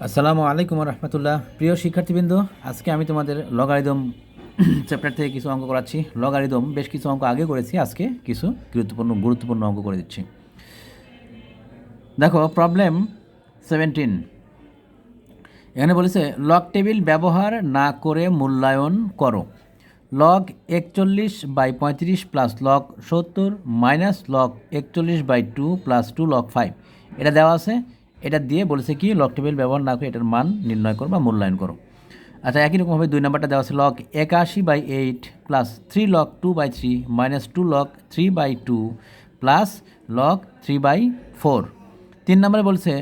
আসসালামু আলাইকুম রহমতুল্লাহ। প্রিয় শিক্ষার্থীবৃন্দ, আজকে আমি তোমাদের লগারিদম চ্যাপ্টার থেকে কিছু অঙ্ক করাচ্ছি। লগারিদম বেশ কিছু অঙ্ক আগে করেছি, আজকে কিছু গুরুত্বপূর্ণ অঙ্ক করে দিচ্ছি। দেখো প্রবলেম 17। এখানে বলেছে লগ টেবিল ব্যবহার না করে মূল্যায়ন করো। Log 41/35 plus log 70 minus log 41/2 plus 2 log 5 এটা দেওয়া আছে। এটা দিয়ে বলেছে কি লগ টেবিল ব্যবহার না করে এটার মান নির্ণয় করো বা মূল্যায়ন করো। আচ্ছা, একই রকমভাবে 2 নম্বরটা দেওয়া আছে log 81/8 plus 3 log 2/3 minus 2 log 3/2 plus log 3/4। 3 নম্বরে বলছে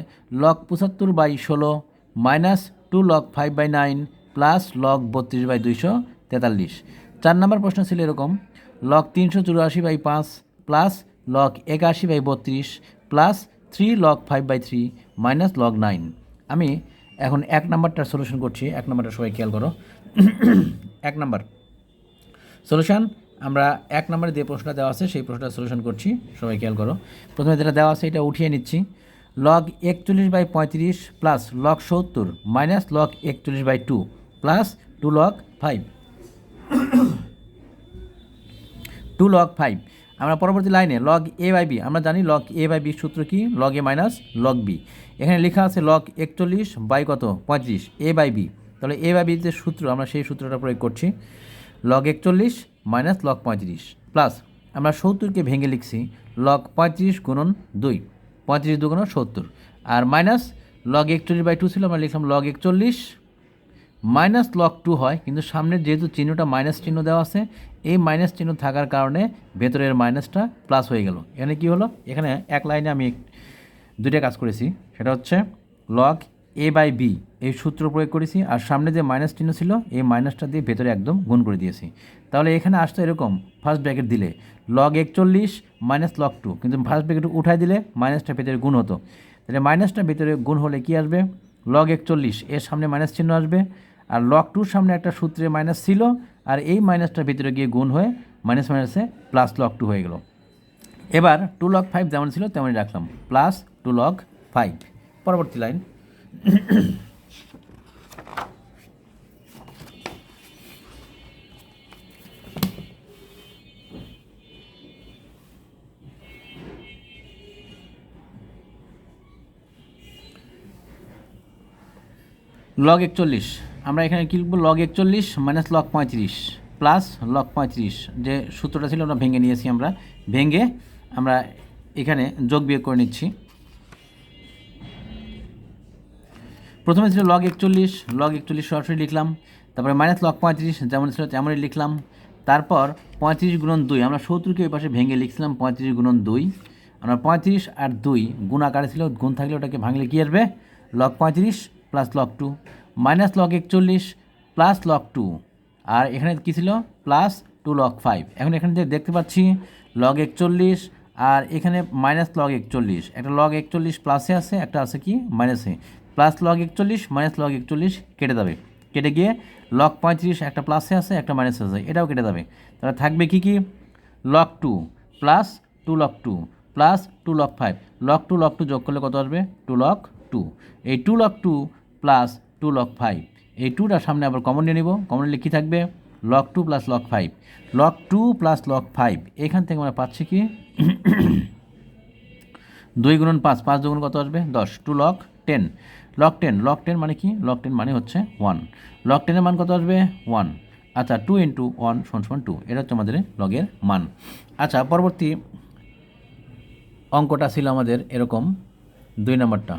log 75/16 minus 2 log 5/9 plus log 32/243। 4 নম্বর প্রশ্ন ছিল এরকম log 384/5 plus log 81/32 plus 3 log 5/3 minus log 9। আমি এখন 1 নম্বরটার সলিউশন করছি। 1 নম্বরটা সবাই খেয়াল করো। 1 নম্বর সলিউশন, আমরা 1 নম্বরে যে প্রশ্নটা দেওয়া আছে সেই প্রশ্নটা সলিউশন করছি, সবাই খেয়াল করো। প্রথমে যেটা দেওয়া আছে এটা উঠিয়ে নিচ্ছি। Log 41/35 plus log 70 minus log 41/2 plus 2 log 5 2 log 5। আমরা পরবর্তী লাইনে লগ a/b, আমরা জানি লগ a/b সূত্র কি, log a minus log b। এখানে লেখা আছে লগ 41/35 a/b, তাহলে a/b যে সূত্র আমরা সেই সূত্রটা প্রয়োগ করছি। লগ 41 মাইনাস লগ 35 প্লাস আমরা 70কে ভেঙে লিখছি লগ 35 গুণন 2, 35 2 70, আর মাইনাস লগ 41/2 ছিল, আমরা লিখলাম লগ 41 মাইনাস লগ 2 হয়, কিন্তু সামনের যেহেতু চিহ্নটা মাইনাস চিহ্ন দেওয়া আছে, এই মাইনাস চিহ্ন থাকার কারণে ভেতরের মাইনাসটা প্লাস হয়ে গেল। এখানে কি হলো, এখানে এক লাইনে আমি দুইটা কাজ করেছি, সেটা হচ্ছে লগ a/b এই সূত্র প্রয়োগ করেছি, আর সামনে যে মাইনাস চিহ্ন ছিল এই মাইনাসটা দিয়ে ভেতরে একদম গুণ করে দিয়েছি। তাহলে এখানে আসতো এরকম ফার্স্ট ব্র্যাকেট দিলে লগ 41 মাইনাস লগ 2, কিন্তু ফার্স্ট ব্র্যাকেট উঠাই দিলে মাইনাসটা ভেতরে গুণ হতো। তাহলে মাইনাসটা ভেতরে গুণ হলে কি আসবে, লগ 41 এর সামনে মাইনাস চিহ্ন আসবে, আর লগ 2 সামনে একটা সূত্রে মাইনাস ছিল, আর এই মাইনাসটা ভিতরে গিয়ে গুণ হয়ে মাইনাস মাইনাসে প্লাস লগ 2 হয়ে গেল। এবার 2 লগ 5 যেমন ছিল তেমনই রাখলাম, প্লাস 2 লগ 5। পরবর্তী লাইন লগ 41, আমরা এখানে কি লিখব, log 41 minus log 35 plus log 35, যে সূত্রটা ছিল আমরা ভেঙে নিয়েছি। আমরা এখানে যোগ বিয়োগ করে নিচ্ছি। প্রথমে ছিল লগ 41 সরাসরি লিখলাম, তারপরে মাইনাস লগ 35 যেমন ছিল তেমনই লিখলাম, তারপর 35 গুণন 2, আমরা 70কে ওই পাশে ভেঙে লিখছিলাম 35 গুণন 2, আমরা 35 আর 2 গুণ আকারে ছিল, গুণ থাকলে ওটাকে ভাঙলে কী আসবে, log 35 plus log 2 minus log 41 plus log 2, আর এখানে কী ছিল প্লাস 2 লগ 5। এখন এখানে যে দেখতে পাচ্ছি লগ 41 আর এখানে মাইনাস লগ 41, একটা লগ 41 প্লাসে আছে, একটা আছে কি মাইনাসে, প্লাস লগ 41 মাইনাস লগ 41 কেটে যাবে, কেটে গিয়ে লগ 35 একটা প্লাসে আছে, একটা মাইনাসে আছে, এটাও কেটে যাবে। তাহলে থাকবে কি কি, log 2 plus 2 log 2 plus 2 log 5, log 2 যোগ করলে কত আসবে, 2 লগ 2। এই 2 লগ 2 প্লাস 2 লগ 5, এই 2টার সামনে আবার কমন নিয়ে নিব, কমন নিলে কী থাকবে, log 2 plus log 5, log 2 plus log 5। এখান থেকে আমরা পাচ্ছি কি 2 গুণন 5, 5 দুগুণ কত আসবে 10, 2 লগ 10, লগ 10 মানে কি, লগ 10 মানে হচ্ছে 1, লগ 10 এর মান কত আসবে 1। আচ্ছা, 2 × 1 = 2, এটা হচ্ছে আমাদের লগের মান। আচ্ছা, পরবর্তী অঙ্কটা ছিল আমাদের এরকম 2 নম্বরটা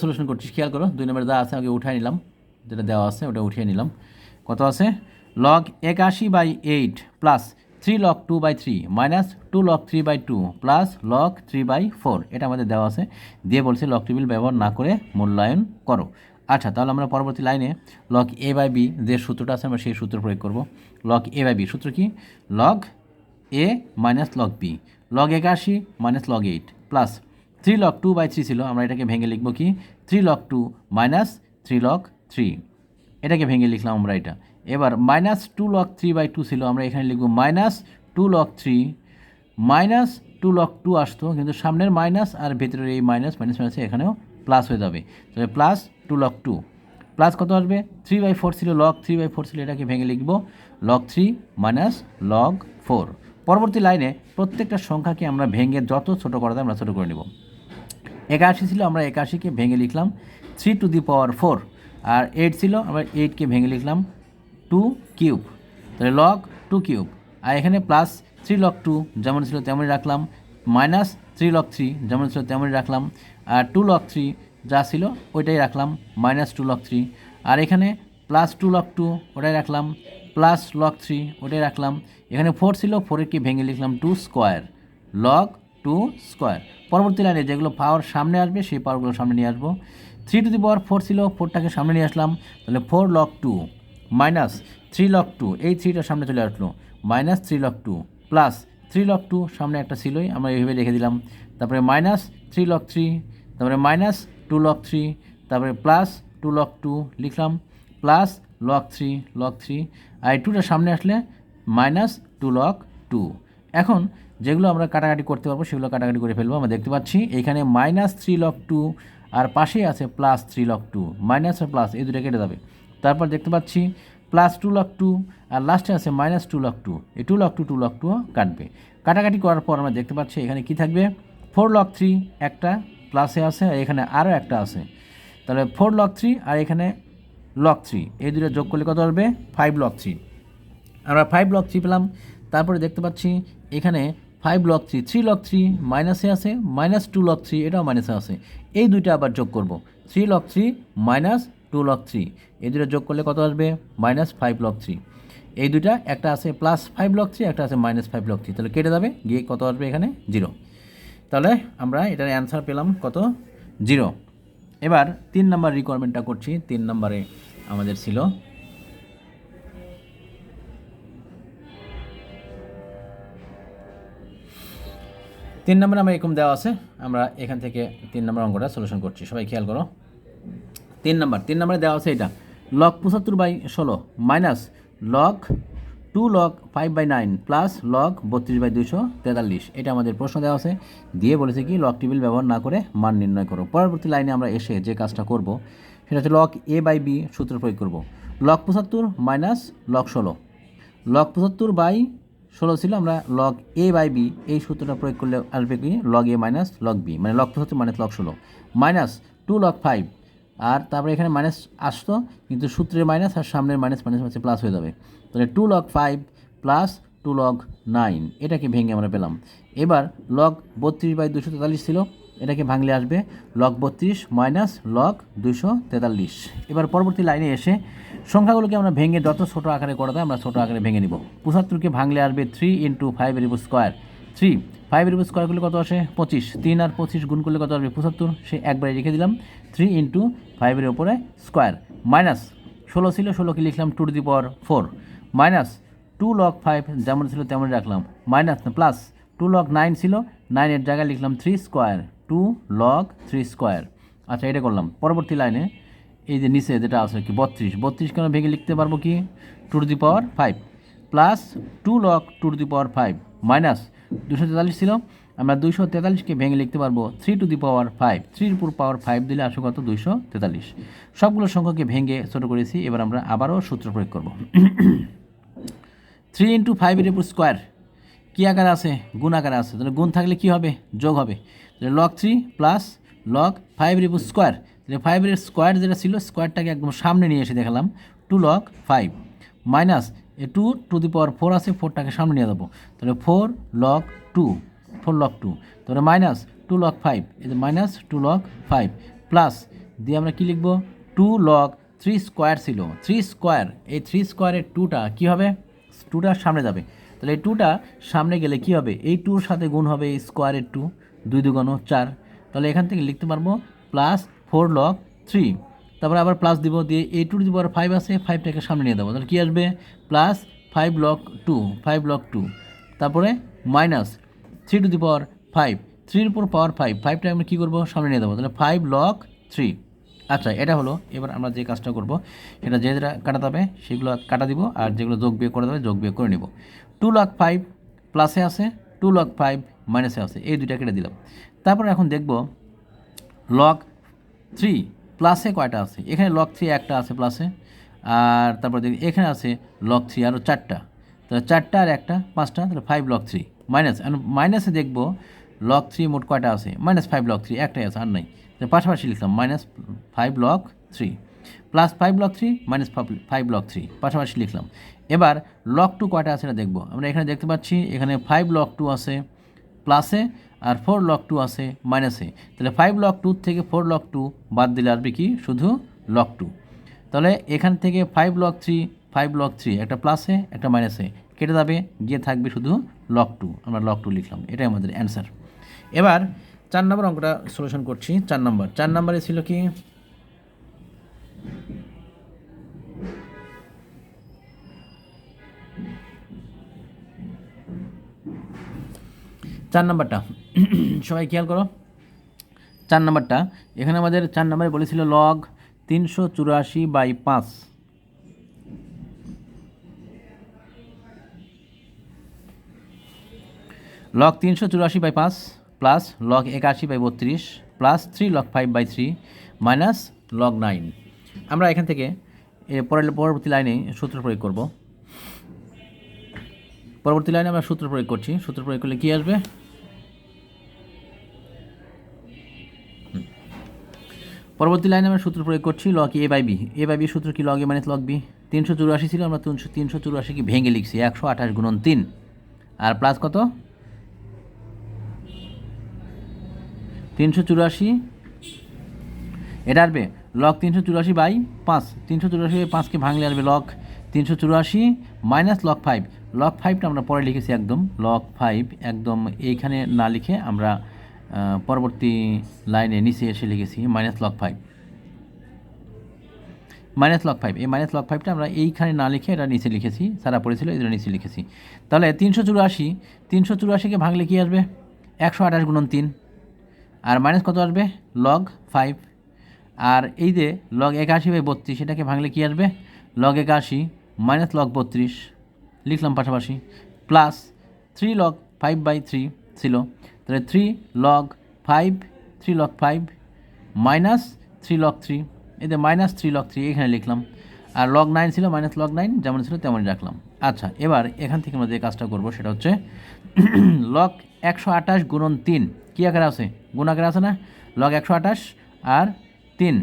সলিউশন করছি, খেয়াল করো। 2 নম্বর যা আছে আগে উঠিয়ে নিলাম, যেটা দেওয়া আছে ওটা উঠিয়ে নিলাম। কত আছে, log 81/8 plus 3 log 2/3 minus 2 log 3/2 plus log 3/4, এটা আমাদের দেওয়া আছে, দিয়ে বলছে লগ টেবিল ব্যবহার না করে মূল্যায়ন করো। আচ্ছা, তাহলে আমরা পরবর্তী লাইনে লগ a/b যে সূত্রটা আছে আমরা সেই সূত্র প্রয়োগ করব। লগ a/b সূত্র কি, log a minus log b, log 81 minus log 8 plus 3 log 2/3 ছিল, আমরা এটাকে ভেঙে লিখব কি 3 লগ 2 মাইনাস 3 লগ 3, এটাকে ভেঙে লিখলাম আমরা এটা। এবার মাইনাস 2 লগ 3/2 ছিল, আমরা এখানে লিখব minus 2 log 3 minus two log two আসতো, কিন্তু সামনের মাইনাস আর ভেতরের এই মাইনাস মাইনাস মাইনাসে এখানেও প্লাস হয়ে যাবে, তাহলে plus two log two plus কত আসবে 3/4 ছিল, লগ 3/4 ছিল, এটাকে ভেঙে লিখব লগ 3 মাইনাস লগ 4। পরবর্তী লাইনে প্রত্যেকটা সংখ্যাকে আমরা ভেঙে যত ছোটো করা যায় আমরা ছোটো করে নেব। 81 ছিল, আমরা 81কে ভেঙে লিখলাম 3⁴, আর 8 ছিল, আমরা 8কে ভেঙে লিখলাম 2 কিউব, তাহলে লগ 2 কিউব। আর এখানে প্লাস 3 লগ 2 যেমন ছিল তেমনই রাখলাম, মাইনাস 3 লগ 3 যেমন ছিল তেমনই রাখলাম, আর 2 লগ 3 যা ছিল ওইটাই রাখলাম, মাইনাস 2 লগ 3। আর এখানে প্লাস 2 লগ 2 ওটাই রাখলাম, প্লাস লগ 3 ওটাই রাখলাম। এখানে 4 ছিল, 4কে ভেঙে লিখলাম 2 স্কোয়ার, লগ 2 স্কোয়ার। পরবর্তী লাইনে যেগুলো পাওয়ার সামনে আসবে সেই পাওয়ারগুলো সামনে নিয়ে আসবো। 3⁴ ছিল, 4টাকে সামনে নিয়ে আসলাম, তাহলে 4 লগ 2 মাইনাস 3 লগ 2, এই 3টা সামনে চলে আসলো, মাইনাস 3 লগ 2 প্লাস 3 লগ 2 সামনে একটা ছিলই, আমরা এইভাবে রেখে দিলাম, তারপরে মাইনাস 3 লগ 3, তারপরে মাইনাস 2 লগ 3, তারপরে প্লাস 2 লগ 2 লিখলাম, প্লাস লগ 3, আর এই 2টা সামনে আসলে মাইনাস 2 লগ 2। এখন যেগুলো আমরা কাটাকাটি করতে পারবো সেগুলো কাটাকাটি করে ফেলবো। আমরা দেখতে পাচ্ছি এখানে মাইনাস 3 লগ 2 আর পাশেই আছে প্লাস 3 লগ 2, মাইনাস আর প্লাস এই দুটো কেটে যাবে। তারপর দেখতে পাচ্ছি প্লাস 2 লগ 2 আর লাস্টে আছে মাইনাস 2 লগ 2, এই 2 লগ 2 কাটবে। কাটাকাটি করার পর আমরা দেখতে পাচ্ছি এখানে কি থাকবে 4 লগ 3 একটা প্লাসে আছে, আর এখানে আরও একটা আছে, তাহলে 4 লগ 3 আর এখানে লগ 3, এই দুটো যোগ করলে কত আসবে 5 লগ 3। আমরা 5 লগ 3 পেলাম। তারপরে দেখতে পাচ্ছি এখানে 5 লগ 3, 3 লগ 3 মাইনাসে আছে, মাইনাস 2 লগ 3 এটাও মাইনাসে আছে, এই দুইটা আবার যোগ করব, 3 লগ 3 মাইনাস 2 লগ 3, এই দুটো যোগ করলে কত আসবে মাইনাস 5 লগ 3। এই দুইটা একটা আছে প্লাস 5 লগ 3, একটা আছে মাইনাস 5 লগ 3, তাহলে কেটে যাবে, গিয়ে কত আসবে এখানে 0। তাহলে আমরা এটার অ্যান্সার পেলাম কত 0। এবার 3 নাম্বার রিকোয়ারমেন্টটা করছি। 3 নাম্বারে আমাদের ছিল তিন নম্বরে আমার এরকম দেওয়া আছে, আমরা এখান থেকে 3 নম্বর অঙ্কটা সলিউশন করছি, সবাই খেয়াল করো। 3 নম্বরে দেওয়া আছে এটা log 75/16 minus log 2 log 5/9 plus log 32/243, এটা আমাদের প্রশ্ন দেওয়া আছে, দিয়ে বলেছে কি লগ টেবিল ব্যবহার না করে মান নির্ণয় করো। পরবর্তী লাইনে আমরা এসে যে কাজটা করব সেটা হচ্ছে লগ a/b সূত্র প্রয়োগ করব। লগ 75 মাইনাস লগ 16, লগ 75/16 ছিল, আমরা লগ a/b এই সূত্রটা প্রয়োগ করলে আসবে কি log a minus log b, মানে log 75 minus log 16 minus 2 log 5, আর তারপরে এখানে মাইনাস আসতো কিন্তু সূত্রের মাইনাস আর সামনের মাইনাস মাইনাস মাইনাস প্লাস হয়ে যাবে, তাহলে 2 লগ 5 প্লাস 2 লগ 9, এটাকে ভেঙে আমরা পেলাম। এবার লগ 32/243 ছিল, এটাকে ভাঙলে আসবে লগ 32 মাইনাস লগ 243। এবার পরবর্তী লাইনে এসে সংখ্যাগুলোকে আমরা ভেঙে যত ছোটো আকারে করা যায় আমরা ছোটো আকারে ভেঙে নিব। 75কে ভাঙলে আসবে 3 × 5 স্কোয়ার, 3 5 স্কোয়ার করলে কত আসে 25, 3 আর 25 গুণ করলে কত আসবে 75, সে একবারে রেখে দিলাম 3 × 5 স্কোয়ার, মাইনাস 16 ছিল, 16কে লিখলাম 2⁴, মাইনাস 2 লগ 5 যেমন ছিল তেমন রাখলাম, মাইনাস প্লাস 2 লগ 9 ছিল, 9-এর জায়গায় লিখলাম 3 স্কোয়ার, 2 লগ 3 স্কোয়ার। আচ্ছা, এটা করলাম। পরবর্তী লাইনে এই যে নিচে যেটা আছে কি 32 কেন ভেঙে লিখতে পারবো কি 2⁵ প্লাস 2 লগ 2⁵ মাইনাস 243 ছিল, আমরা 243কে ভেঙে লিখতে পারবো 3⁵, 3 উপর পাওয়ার 5 দিলে আসে কত 243। সবগুলো সংখ্যাকে ভেঙে ছোটো করেছি। এবার আমরা আবারও সূত্র প্রয়োগ করব। 3 × 5 স্কোয়ার কী আকারে আছে গুণ আকারে আছে, তাহলে গুণ থাকলে কী হবে যোগ হবে, তাহলে লগ 3 প্লাস লগ 5 স্কোয়ার, তাহলে 5 স্কোয়ার যেটা ছিল স্কোয়ারটাকে একদম সামনে নিয়ে এসে দেখালাম 2 লগ 5 মাইনাস 2⁴ আছে, 4টাকে সামনে নিয়ে যাবো, তাহলে 4 লগ 2, তাহলে মাইনাস 2 লগ 5, এই যে মাইনাস 2 লগ 5 প্লাস দিয়ে আমরা কী লিখবো 2 লগ 3 স্কোয়ার ছিল, 3 স্কোয়ার, এই 3 স্কোয়ারের 2টা কী হবে 2টা সামনে যাবে, তাহলে এই 2টা সামনে গেলে কী হবে এই 2-র সাথে গুণ হবে এই স্কোয়ারের 2, 2 × 2 = 4, তাহলে এখান থেকে লিখতে পারবো প্লাস 4 লগ 3, তারপরে আবার প্লাস দিব, দিয়ে এই 2⁵ আছে 5টাকে সামনে নিয়ে দেবো, তাহলে কী আসবে প্লাস 5 লগ 2, তারপরে মাইনাস 3⁵, 3-এর উপর পাওয়ার 5, 5টা আমরা কী করবো সামনে নিয়ে দেবো, তাহলে 5 লগ 3। আচ্ছা, এটা হলো। এবার আমরা যে কাজটা করব সেটা যেটা কাটাতে হবে সেগুলো কাটা দিব, আর যেগুলো যোগ বিয়োগ করে দেবে যোগ বিয়োগ করে নিব। 2 লগ 5 প্লাসে আছে টু লগ 5 মাইনাসে আছে, এই দুইটা কেটে দিলাম। তারপর এখন দেখব লগ 3 প্লাসে কয়টা আছে। এখানে লগ 3 একটা আছে প্লাসে, আর তারপর দেখি এখানে আছে লগ 3 আরও 4টা, তাহলে 4টা আর একটা 5টা, তাহলে 5 লগ 3 মাইনাস। মাইনাসে দেখব লগ 3 মোট কয়টা আছে, -5 লগ 3 একটাই আছে আর নাই, পাশাপাশি লিখলাম -5 লগ 3 প্লাস 5 লগ 3 -5 লগ 3 পাশাপাশি লিখলাম। এবার লগ 2 কয়টা আছে এটা দেখব। আমরা এখানে দেখতে পাচ্ছি এখানে 5 লগ 2 আছে প্লাসে, আর 4 লগ 2 আছে মাইনাসে, তাহলে 5 লগ 2 থেকে 4 লগ 2 বাদ দিলে আসবে কি শুধু লগ 2। তাহলে এখান থেকে 5 লগ 3 একটা প্লাসে একটা মাইনাসে কেটে যাবে, গিয়ে থাকবে শুধু লগ 2, আমরা লগ 2 লিখলাম, এটাই আমাদের অ্যান্সার। এবার 4 নম্বর অঙ্কটা সলিউশন করছি। 4 নম্বরে ছিল কি, 4 নম্বরটা সবাই খেয়াল করো। 4 নম্বরটা এখানে আমাদের 4 নম্বরে বলেছিল log 384/5, log 384/5 plus log 81/32 plus 3 log 5/3 minus log 9। আমরা এখান থেকে পরবর্তী লাইনে সূত্র প্রয়োগ করব। পরবর্তী লাইনে আমরা সূত্র প্রয়োগ করছি। সূত্র প্রয়োগ করলে কী আসবে, পরবর্তী লাইনে আমরা সূত্র প্রয়োগ করছি লগ a/b। a/b সূত্র কি, log a minus log b। 384 ছিল, আমরা 384 কি ভেঙে লিখছি 128 গুণন 3, আর প্লাস কত 384, এটা আসবে লগ 384/5। 384/5কে ভাঙলে আসবে লগ 384 মাইনাস লগ 5। লগ 5টা আমরা পরে লিখেছি একদম, লগ 5 একদম এইখানে না লিখে আমরা পরবর্তী লাইনে নিচে এসে লিখেছি মাইনাস লগ 5। এই মাইনাস লগ 5টা আমরা এইখানে না লিখে এটা নিচে লিখেছি, সারা পড়েছিল এই জন্য নিচে লিখেছি। তাহলে 384কে ভাঙলে কী আসবে 128 গুণন 3, আর মাইনাস কত আসবে লগ 5। আর এই যে লগ 81/32 সেটাকে ভাঙলে কী আসবে লগ 81 মাইনাস লগ 32 লিখলাম পাশাপাশি, প্লাস 3 লগ 5/3 ছিল, তাহলে 3 লগ 5 মাইনাস 3 লগ 3, এই যে মাইনাস 3 লগ 3 এখানে লিখলাম, আর লগ 9 ছিল মাইনাস লগ 9 যেমন ছিল তেমনই রাখলাম। আচ্ছা, এবার এখান থেকে আমরা যে কাজটা করবো সেটা হচ্ছে লগ 128 গুণন 3 কী আকারে আছে, গুণ আকারে আছে না, লগ 128 আর 3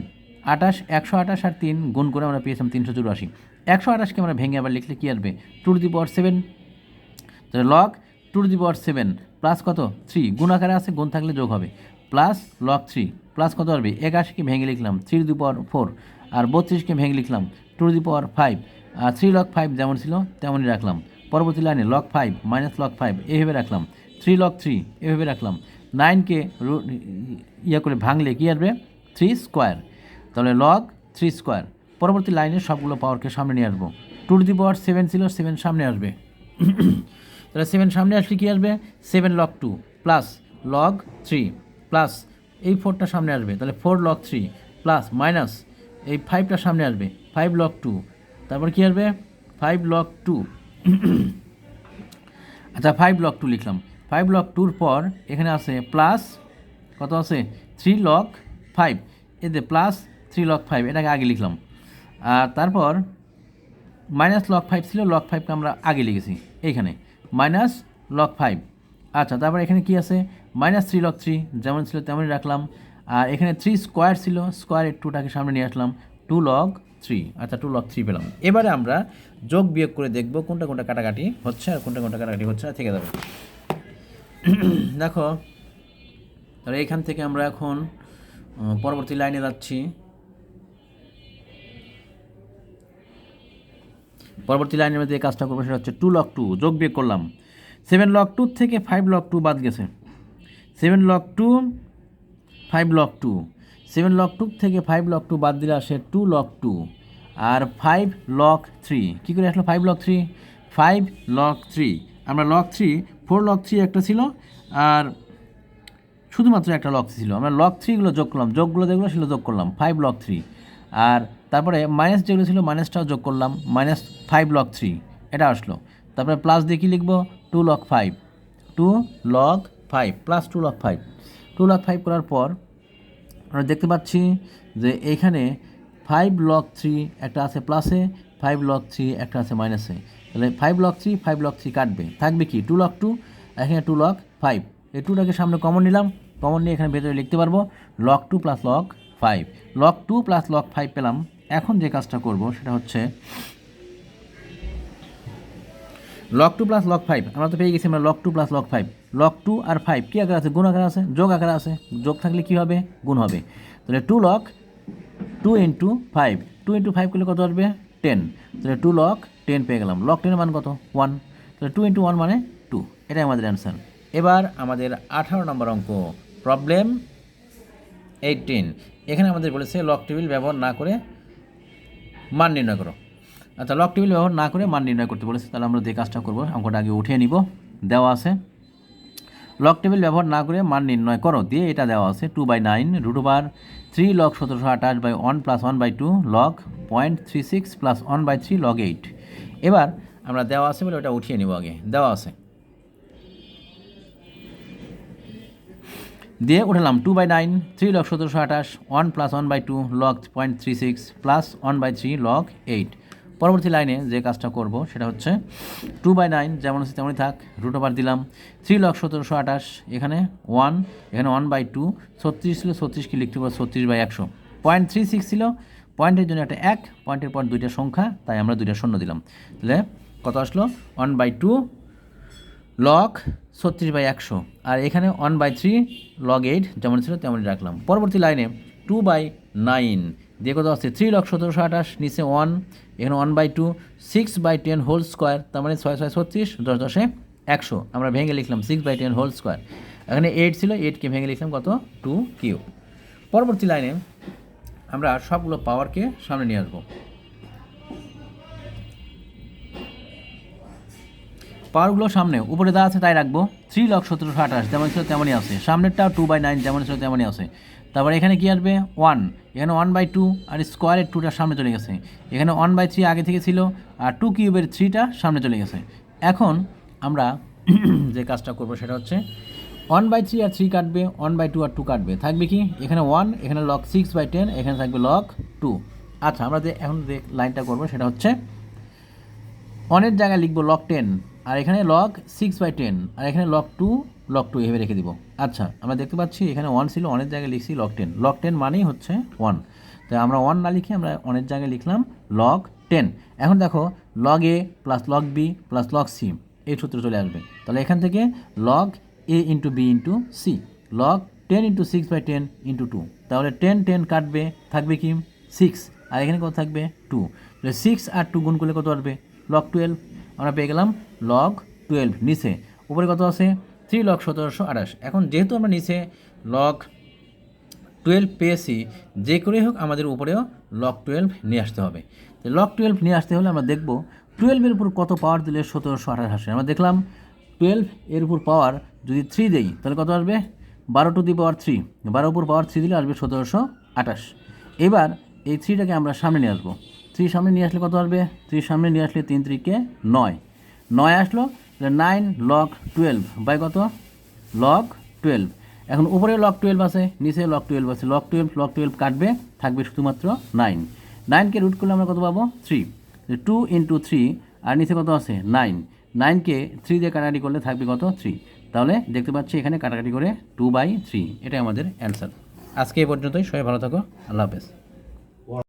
128 আর 3 গুণ করে আমরা পেয়েছিলাম 384। 128কে আমরা ভেঙে আবার লিখলে কী আসবে 2^7, তাহলে লগ 2^7 প্লাস কত 3 গুণ আকারে আছে, গুণ থাকলে যোগ হবে, প্লাস লগ 3 প্লাস কত আসবে 81কে ভেঙে লিখলাম 3^4, আর 32কে ভেঙে লিখলাম 2^5, আর 3 লগ 5 যেমন ছিল তেমনই রাখলাম। পরবর্তী লাইনে লগ 5 মাইনাস লগ 5 এইভাবে রাখলাম, 3 লগ 3 এভাবে রাখলাম, 9কে করে ভাঙলে কী আসবে 3 স্কোয়ার, তাহলে লগ 3 স্কোয়ার। পরবর্তী লাইনে সবগুলো পাওয়ারকে সামনে নিয়ে আসবো, 2^7 ছিল 7 সামনে আসবে, তাহলে 7 সামনে আসলে কী আসবে 7 লগ 2 প্লাস লগ 3 প্লাস এই 4টা সামনে আসবে, তাহলে 4 লগ 3 প্লাস মাইনাস এই 5টা সামনে আসবে 5 লগ 2, তারপর কী আসবে 5 লগ 2 আচ্ছা 5 লগ 2 লিখলাম, 5 লগ 2-র পর এখানে আছে প্লাস কত আছে 3 লগ 5, এতে প্লাস 3 লগ 5 এটাকে আগে লিখলাম, আর তারপর মাইনাস লগ 5 ছিল, লগ 5কে আমরা আগে লিখেছি এইখানে মাইনাস লগ 5। আচ্ছা, তারপর এখানে কি আছে মাইনাস 3 লগ 3 যেমন ছিল তেমনই রাখলাম, আর এখানে 3 স্কোয়ার ছিল, স্কোয়ারের 2টাকে সামনে নিয়ে আসলাম 2 লগ 3। আচ্ছা 2 লগ 3 পেলাম। এবারে আমরা যোগ বিয়োগ করে দেখব কোনটা কোনটা কাটাকাটি হচ্ছে আর কোনটা কোনটা কাটাকাটি হচ্ছে না, থেকে যাবে। দেখো, তাহলে এইখান থেকে আমরা এখন পরবর্তী লাইনে যাচ্ছি। পরবর্তী লাইনের মধ্যে এই কাজটা করবো সেটা হচ্ছে 2 লগ 2 যোগ বিয়োগ করলাম, 7 লগ 2 থেকে 5 লগ 2 বাদ গেছে, 7 লগ 2 5 লগ 2, 7 লগ 2 থেকে 5 লগ 2 বাদ দিলে আসে 2 লগ 2, আর 5 লগ 3 কী করে আসলো 5 লগ 3, 5 লগ 3 আমরা লগ 3 4 লগ 3 একটা ছিল, আর শুধুমাত্র একটা লগ ছিল, আমরা লগ 3গুলো যোগ করলাম, যোগগুলো যেগুলো সেগুলো যোগ করলাম 5 লগ 3, আর তারপরে মাইনাস যেগুলো ছিল মাইনাসটাও যোগ করলাম মাইনাস 5 লগ 3 এটা আসলো, তারপরে প্লাস দিয়ে কী লিখবো 2 log 5, two log 5 plus 2 log 5 2 log 5 করার পর আমরা দেখতে পাচ্ছি যে এইখানে 5 log 3 একটা আছে প্লাসে, 5 log 3 একটা আছে মাইনাসে। তাহলে 5 log 3 5 log 3 কাটবে, থাকবে কি 2 log 2, এখানে 2 log 5। এই 2টাকে সামনে কমন নিলাম, কমন নিয়ে এখানে ভেতরে লিখতে পারবো log 2 plus log 5। log 2 plus log 5 পেলাম। এখন যে কাজটা করব সেটা হচ্ছে log 2 প্লাস log 5 আমরা তো পেয়ে গেছি, আমরা log 2 প্লাস log 5। log 2 আর 5 কী আকারে আছে? গুণ আকারে আছে, যোগ আকারে আছে। যোগ থাকলে কী হবে? গুণ হবে। তাহলে 2 log 2 ইন্টু 5, 2 ইন্টু 5 করলে কত আসবে? 10। তাহলে 2 log 10 পেয়ে গেলাম। log 10 এর মান কত? 1। তাহলে 2 ইন্টু 1 মানে 2, এটাই আমাদের অ্যান্সার। এবার আমাদের 18 নম্বর অঙ্ক, প্রবলেম 18। এখানে আমাদের বলেছে লগ টেবিল ব্যবহার না করে মান নির্ণয় করো। আচ্ছা, লগ টেবিল ব্যবহার না করে মান নির্ণয় করতে বলেছে। তাহলে আমরা যে কাজটা করবো, অঙ্কটা আগে উঠিয়ে নিব। দেওয়া আছে লগ টেবিল ব্যবহার না করে মান নির্ণয় করো দিয়ে এটা দেওয়া আছে 2/9 √3 log 1728/1 + 1/2 log 0.36 + 1/3 log 8। এবার আমরা দেওয়া আছে বলে ওটা উঠিয়ে নিব। আগে দেওয়া আছে দিয়ে উঠালাম 2/9 3 log 1728 1 + 1/2 log 0.36 + 1/3 log 8। পরবর্তী লাইনে যে কাজটা করব সেটা হচ্ছে 2/9 যেমন আছে তেমনই থাক, √ দিলাম 3 log 1728, এখানে 1, এখানে 1/2, 36 ছিল 36 কি লিখতে পারবো 36/100, 0.36 ছিল, পয়েন্টের জন্য একটা 1, পয়েন্টের পর দুইটা সংখ্যা, তাই আমরা দুইটা শূন্য দিলাম। তাহলে কত আসলো? 1/2 log 36/100, আর এখানে 1/3 log 8 যেমন ছিল তেমনই রাখলাম। পরবর্তী লাইনে 2/9 দিয়ে কত আছে? 3 log 1728, নিচে 1, এখানে 1/2, 6/10 হোল স্কোয়ার, তার মানে 6 6 36, 10 10 100। আমরা ভেঙে লিখলাম 6/10 হোল স্কোয়ার। এখানে 8 ছিল, 8কে ভেঙে লিখলাম কত? 2 কিউব। পরবর্তী লাইনে আমরা সবগুলো পাওয়ারকে সামনে নিয়ে আসবো। পাওয়ারগুলো সামনে উপরে দেওয়া আছে তাই রাখবো। 3 log 1728 যেমন ছিল তেমনই আছে, সামনেরটাও 2/9 যেমন ছিল তেমনই আছে। তারপরে এখানে কি আসবে? 1, এখানে 1/2, আর স্কোয়ারের 2টা সামনে চলে গেছে। এখানে 1/3 আগে থেকে ছিল, আর 2 কিউবের 3টা সামনে চলে গেছে। এখন আমরা যে কাজটা করবো সেটা হচ্ছে 1/3 আর 3 কাটবে, 1/2 আর 2 কাটবে, থাকবে কি? এখানে 1, এখানে log 6/10, এখানে থাকবে log 2। আচ্ছা, আমরা এখন যে লাইনটা করবো সেটা হচ্ছে 1-এর জায়গায় লিখবো log 10, আর এখানে log 6/10, আর এখানে log 2 এভাবে রেখে দিব। আচ্ছা, আমরা দেখতে পাচ্ছি এখানে 1 ছিল, 1-এর জায়গায় লিখছি log 10। log 10 মানেই হচ্ছে 1, তাই আমরা 1 না লিখে আমরা 1-এর জায়গায় লিখলাম log 10। এখন দেখো log a plus log b plus log c এই সূত্র চলে আসবে। তাহলে এখান থেকে log a into b into c, log 10 into 6/10 into 2, তাহলে 10 10 কাটবে, থাকবে কি 6, আর এখানে কত থাকবে 2। তাহলে 6 আর 2 গুণ করলে কত আসবে? log 12। আমরা পেয়ে গেলাম log 12। নিচে উপরে কত আছে? 3 log 1728। এখন যেহেতু আমরা নিচে log 12 পেয়েছি, যে করেই হোক আমাদের উপরেও log 12 নিয়ে আসতে হবে। তো log 12 নিয়ে আসতে হলে আমরা দেখব 12-এর উপর কত পাওয়ার দিলে 1728 আসে। আমরা দেখলাম 12 এর উপর পাওয়ার যদি 3 দেই তাহলে কত আসবে? 12 টু দি পাওয়ার 3, 12 উপর পাওয়ার 3 দিলে আসবে 1728। এবার এই 3টাকে আমরা সামনে নিয়ে আসবো। 3 সামনে নিয়ে আসলে কত আসবে? 3 সামনে নিয়ে আসলে 3 3 9, 9 আসলো। 9 log 12 বাই কত? log 12। এখন উপরে log 12 আছে, নিচে log 12 আছে। log 12 কাটবে, থাকবে শুধুমাত্র 9। 9কে রুট করলে আমরা কত পাবো? 3। 2 ইন্টু 3, আর নিচে কত আছে? 9। 9কে 3 দিয়ে কাটাকাটি করলে থাকবে কত? 3। তাহলে দেখতে পাচ্ছি এখানে কাটাকাটি করে 2/3, এটাই আমাদের অ্যান্সার। আজকে এই পর্যন্তই, সবাই ভালো থাকো, আল্লাহ হাফেজ।